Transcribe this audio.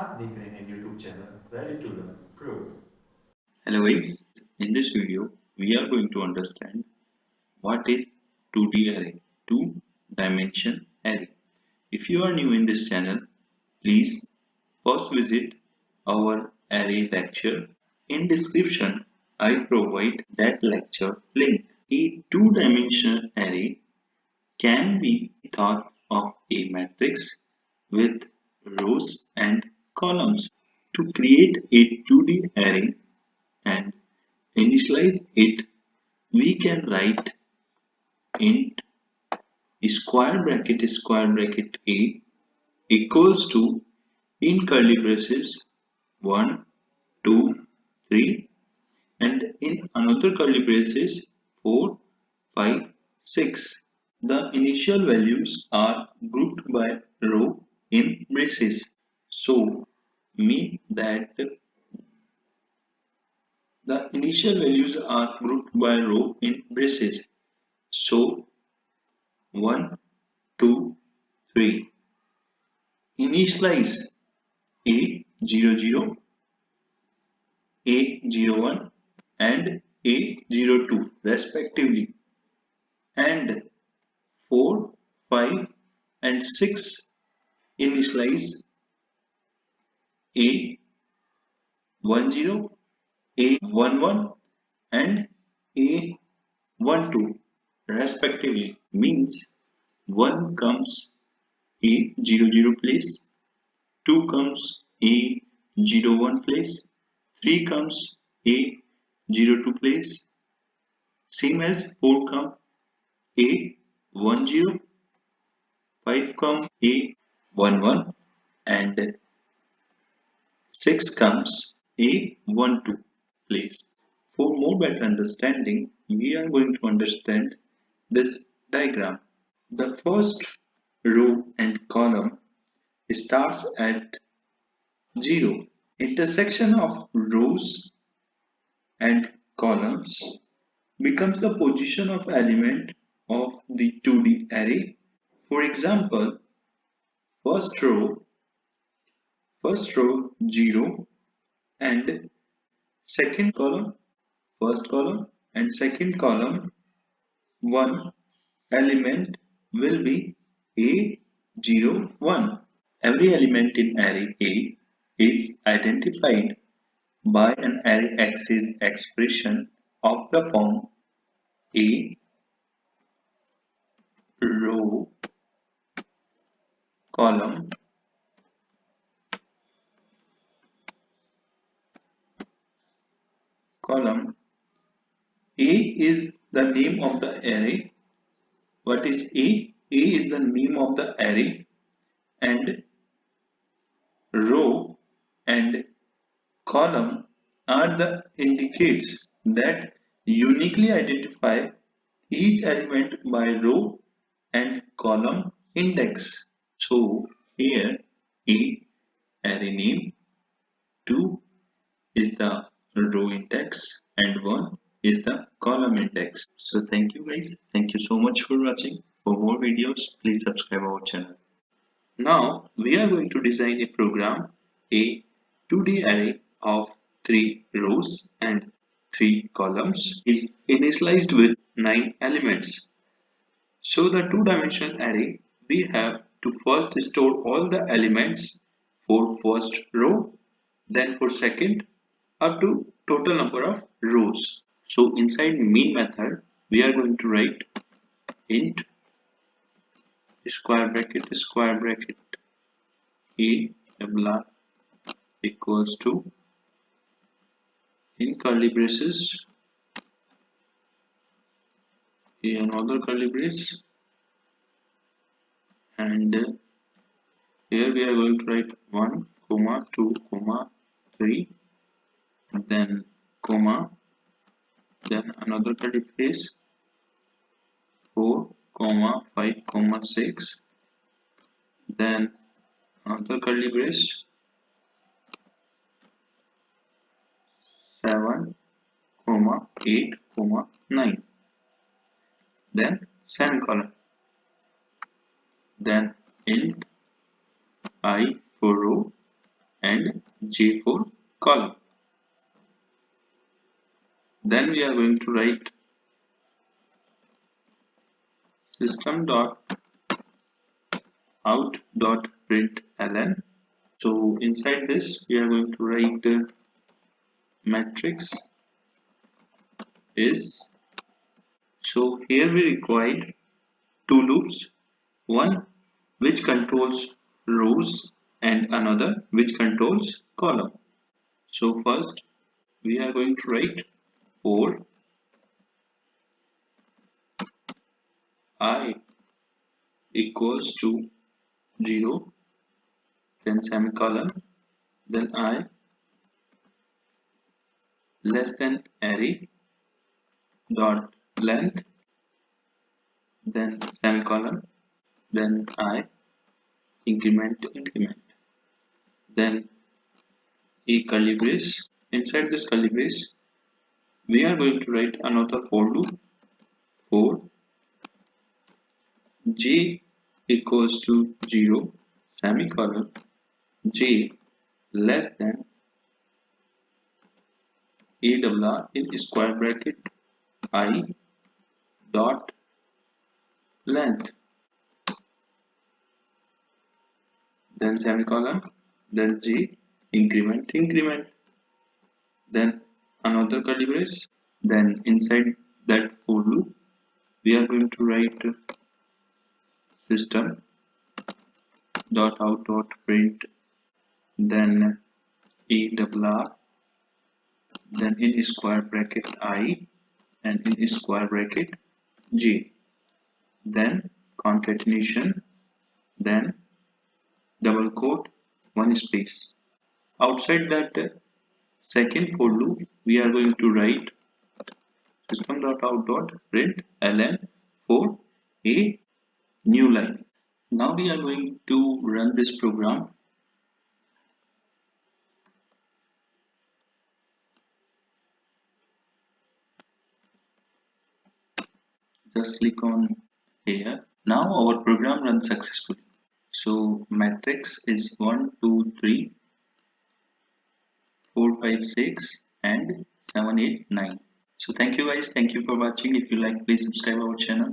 आप देख रहे हैं YouTube channel Ready to Learn Pro। Hello guys, in this video we are going to understand what is 2D array, two dimension array. If you are new in this channel, please first visit our array lecture. In description, I provide that lecture link. A two-dimensional array can be thought of a matrix with rows and columns. To create a 2D array and initialize it, we can write int square bracket a equals to in curly braces 1 2 3 and in another curly braces 4 5 6. The initial values are grouped by row in braces, so mean that the initial values are grouped by row in braces. So 1, 2, 3. Initialize A00, A01 and A02 respectively, and 4, 5 and 6 initialize A10, A11 and A12 respectively. Means 1 comes A00 place, 2 comes A01 place, 3 comes A02 place, same as 4 come A10, 5 come A11 and 6 comes A12 place. For more better understanding, we are going to understand this diagram. The first row and column starts at 0. Intersection of rows and columns becomes the position of element of the 2D array. For example, first row 0 and second column, first column and second column 1 element will be A01. Every element in array A is identified by an array access expression of the form A row column column. A is the name of the array. What is A? A is the name of the array, and row and column are the indicates that uniquely identify each element by row and column index. So here A array name, 2 is the row index and 1 is the column index. So thank you guys. Thank you so much for watching. For more videos, please subscribe our channel. Now we are going to design a program, a 2D array of 3 rows and 3 columns is initialized with 9 elements. So the two-dimensional array, we have to first store all the elements for first row, then for second, up to total number of rows. So inside main method, we are going to write int square bracket a double r equals to in curly braces a another curly brace, and here we are going to write 1 comma 2 comma 3, then comma, then another curly brace 4 comma 5 comma 6, then another curly brace 7 comma 8 comma 9, then semicolon, then int I for row J for column. Then we are going to write system.out.println. So inside this we are going to write matrix is. So here we require two loops, one which controls rows and another which controls column. So first we are going to write for I equals to 0, then semicolon, then I less than array dot length, then semicolon, then I increment then a curly brace. Inside this curly brace we are going to write another for loop for j equals to 0, semicolon, j less than a in square bracket I dot length, then semicolon, then j increment, then another curly brace, then inside that for loop we are going to write system dot out dot print, then a then in square bracket I and in square bracket j, then concatenation, then double quote, one space. Outside that second for loop we are going to write system.out.println for a new line. Now we are going to run this program. Just click on here. Now our program runs successfully. So matrix is 1, 2, 3, 4, 5, 6 and 7, 8, 9. So thank you guys. Thank you for watching. If you like, please subscribe our channel.